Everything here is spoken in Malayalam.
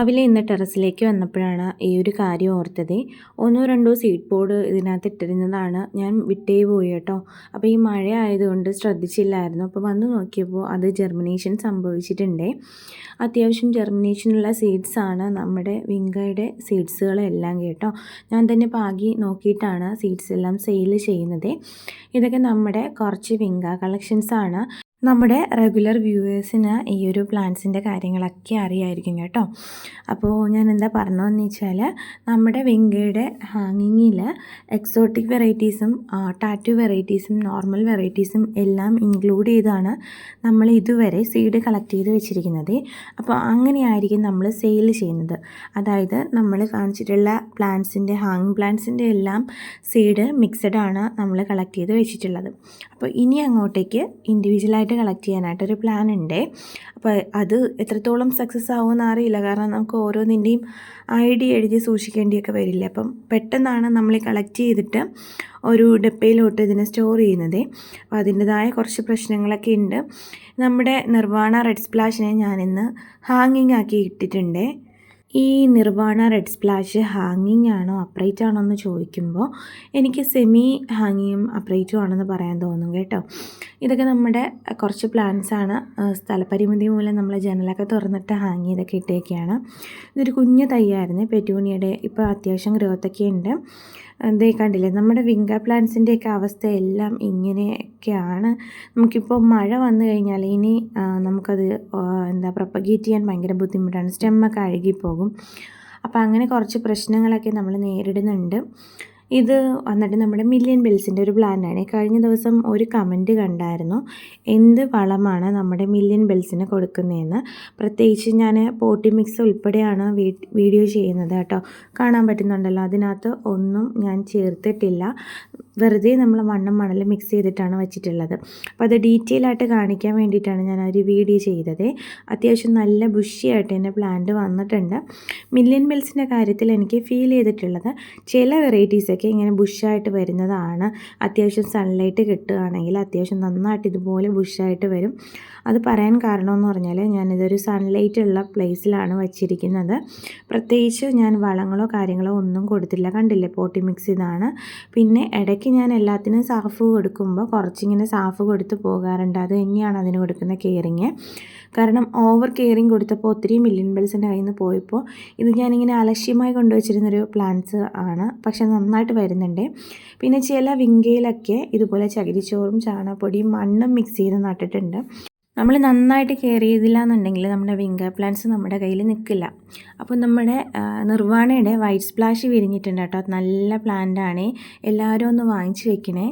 രാവിലെ ഇന്ന് ടെറസിലേക്ക് വന്നപ്പോഴാണ് ഈ ഒരു കാര്യം ഓർത്തത്. ഒന്നോ രണ്ടോ സീഡ് പോഡ് ഇതിനകത്ത് ഇട്ടിരുന്നതാണ്. ഞാൻ വിട്ടേ പോയി കേട്ടോ. അപ്പോൾ ഈ മഴ ആയതുകൊണ്ട് ശ്രദ്ധിച്ചില്ലായിരുന്നു. അപ്പോൾ വന്ന് നോക്കിയപ്പോൾ അത് ജെർമിനേഷൻ സംഭവിച്ചിട്ടുണ്ട്. അത്യാവശ്യം ജെർമിനേഷനുള്ള സീഡ്സാണ് നമ്മുടെ വിങ്കയുടെ സീഡ്സുകളെല്ലാം കേട്ടോ. ഞാൻ തന്നെ പാകി നോക്കിയിട്ടാണ് സീഡ്സ് എല്ലാം സെയിൽ ചെയ്യുന്നത്. ഇതൊക്കെ നമ്മുടെ കുറച്ച് വിങ്ക കളക്ഷൻസാണ്. നമ്മുടെ റെഗുലർ വ്യൂവേഴ്സിന് ഈ ഒരു പ്ലാന്റ്സിൻ്റെ കാര്യങ്ങളൊക്കെ അറിയായിരിക്കും കേട്ടോ. അപ്പോൾ ഞാൻ എന്താ പറഞ്ഞതെന്ന് വെച്ചാൽ, നമ്മുടെ വിങ്കയുടെ ഹാങ്ങിങ്ങിൽ എക്സോട്ടിക് വെറൈറ്റീസും ടാറ്റു വെറൈറ്റീസും നോർമൽ വെറൈറ്റീസും എല്ലാം ഇൻക്ലൂഡ് ചെയ്താണ് നമ്മൾ ഇതുവരെ സീഡ് കളക്ട് ചെയ്ത് വെച്ചിരിക്കുന്നത്. അപ്പോൾ അങ്ങനെയായിരിക്കും നമ്മൾ സെയിൽ ചെയ്യുന്നത്. അതായത് നമ്മൾ കാണിച്ചിട്ടുള്ള പ്ലാന്റ്സിൻ്റെ ഹാങ്ങിങ് പ്ലാന്റ്സിൻ്റെ എല്ലാം സീഡ് മിക്സഡ് ആണ് നമ്മൾ കളക്ട് ചെയ്ത് വെച്ചിട്ടുള്ളത്. അപ്പോൾ ഇനി അങ്ങോട്ടേക്ക് ഇൻഡിവിജ്വലായിട്ട് കളക്ട് ചെയ്യാനായിട്ടൊരു പ്ലാൻ ഉണ്ട്. അപ്പോൾ അത് എത്രത്തോളം സക്സസ് ആവുമെന്ന് അറിയില്ല. കാരണം നമുക്ക് ഓരോന്നിൻ്റെയും ഐഡിയ എഴുതി സൂക്ഷിക്കേണ്ടിയൊക്കെ വരില്ലേ. അപ്പം പെട്ടെന്നാണ് നമ്മൾ കളക്ട് ചെയ്തിട്ട് ഒരു ഡപ്പയിലോട്ട് ഇതിനെ സ്റ്റോർ ചെയ്യുന്നത്. അപ്പോൾ അതിൻ്റെതായ കുറച്ച് പ്രശ്നങ്ങളൊക്കെ ഉണ്ട്. നമ്മുടെ നിർവാണ റെഡ് സ്പ്ലാഷിനെ ഞാനിന്ന് ഹാങ്ങിങ് ആക്കി ഇട്ടിട്ടുണ്ട്. ഈ നിർവാണ റെഡ് സ്പ്ലാഷ് ഹാങ്ങിങ് ആണോ അപ്രൈറ്റ് ആണോ എന്ന് ചോദിക്കുമ്പോൾ എനിക്ക് സെമി ഹാങ്ങിങ്ങും അപ്രൈറ്റും ആണെന്ന് പറയാൻ തോന്നും കേട്ടോ. ഇതൊക്കെ നമ്മുടെ കുറച്ച് പ്ലാന്റ്സാണ്. സ്ഥലപരിമിതി മൂലം നമ്മൾ ജനലൊക്കെ തുറന്നിട്ട് ഹാങ് ചെയ്തൊക്കെ ഇട്ടേക്കാണ്. ഇതൊരു കുഞ്ഞു തൈയായിരുന്നു പെറ്റൂണിയുടെ. ഇപ്പോൾ അത്യാവശ്യം ഗ്രോത്തൊക്കെ ഉണ്ട്. അതേ കണ്ടില്ലേ, നമ്മുടെ വിങ്ക പ്ലാന്റ്സിൻ്റെയൊക്കെ അവസ്ഥയെല്ലാം ഇങ്ങനെയൊക്കെയാണ്. നമുക്കിപ്പോൾ മഴ വന്നു കഴിഞ്ഞാൽ ഇനി നമുക്കത് പ്രൊപ്പഗേറ്റ് ചെയ്യാൻ ഭയങ്കര ബുദ്ധിമുട്ടാണ്. സ്റ്റെമ്മൊക്കെ അഴുകിപ്പോകും. അപ്പോൾ അങ്ങനെ കുറച്ച് പ്രശ്നങ്ങളൊക്കെ നമ്മൾ നേരിടുന്നുണ്ട്. ഇത് വന്നിട്ട് നമ്മുടെ മില്യൺ ബെൽസിൻ്റെ ഒരു പ്ലാന്റാണ്. കഴിഞ്ഞ ദിവസം ഒരു കമൻറ്റ് കണ്ടായിരുന്നു, എന്ത് വളമാണ് നമ്മുടെ മില്യൺ ബെൽസിന് കൊടുക്കുന്നതെന്ന്. പ്രത്യേകിച്ച് ഞാൻ പോട്ടി മിക്സ് ഉൾപ്പെടെയാണ് വീഡിയോ ചെയ്യുന്നത് കേട്ടോ. കാണാൻ പറ്റുന്നുണ്ടല്ലോ, അതിനകത്ത് ഒന്നും ഞാൻ ചേർത്തിട്ടില്ല. വെറുതെ നമ്മൾ മണ്ണും മണലും മിക്സ് ചെയ്തിട്ടാണ് വെച്ചിട്ടുള്ളത്. അപ്പോൾ അത് ഡീറ്റെയിൽ ആയിട്ട് കാണിക്കാൻ വേണ്ടിയിട്ടാണ് ഞാൻ ഒരു വീഡിയോ ചെയ്തത്. അത്യാവശ്യം നല്ല ബുഷിയായിട്ട് തന്നെ പ്ലാന്റ് വന്നിട്ടുണ്ട്. മില്യൺ ബെൽസിൻ്റെ കാര്യത്തിൽ എനിക്ക് ഫീൽ ചെയ്തിട്ടുള്ളത്, ചില വെറൈറ്റീസൊക്കെ ഇങ്ങനെ ബുഷായിട്ട് വരുന്നതാണ്. അത്യാവശ്യം സൺലൈറ്റ് കിട്ടുകയാണെങ്കിൽ അത്യാവശ്യം നന്നായിട്ട് ഇതുപോലെ ബുഷായിട്ട് വരും. അത് പറയാൻ കാരണമെന്ന് പറഞ്ഞാൽ, ഞാനിതൊരു സൺലൈറ്റ് ഉള്ള പ്ലേസിലാണ് വച്ചിരിക്കുന്നത്. പ്രത്യേകിച്ച് ഞാൻ വളങ്ങളോ കാര്യങ്ങളോ ഒന്നും കൊടുത്തില്ല. കണ്ടില്ലേ, പോട്ടി മിക്സ് ഇതാണ്. പിന്നെ ഇടയ്ക്ക് ഞാൻ എല്ലാത്തിനും സാഫ് കൊടുക്കുമ്പോൾ കുറച്ചിങ്ങനെ സാഫ് കൊടുത്ത് പോകാറുണ്ട്. അത് തന്നെയാണ് അതിന് കൊടുക്കുന്ന കെയറിങ്. കാരണം ഓവർ കെയറിങ് കൊടുത്തപ്പോൾ ഒത്തിരി മില്യൺ ബെൽസിൻ്റെ കയ്യിൽ നിന്ന് പോയപ്പോൾ ഇത് ഞാനിങ്ങനെ അലക്ഷ്യമായി കൊണ്ടുവച്ചിരുന്നൊരു പ്ലാന്റ്സ് ആണ്. പക്ഷെ നന്നായിട്ട് വരുന്നുണ്ട്. പിന്നെ ചില വിങ്കയിലൊക്കെ ഇതുപോലെ ചകിരിച്ചോറും ചാണകപ്പൊടിയും മണ്ണും മിക്സ് ചെയ്ത് നട്ടിട്ടുണ്ട്. നമ്മൾ നന്നായിട്ട് കെയർ ചെയ്തില്ല എന്നുണ്ടെങ്കിൽ നമ്മുടെ വിങ്ക പ്ലാന്റ്സ് നമ്മുടെ കയ്യിൽ നിൽക്കില്ല. അപ്പോൾ നമ്മുടെ നിർവാണയുടെ വൈറ്റ് സ്പ്ലാഷ് വിരിഞ്ഞിട്ടുണ്ട് കേട്ടോ. നല്ല പ്ലാന്റാണ്. എല്ലാവരും ഒന്ന് വാങ്ങിച്ച് വെക്കണേ.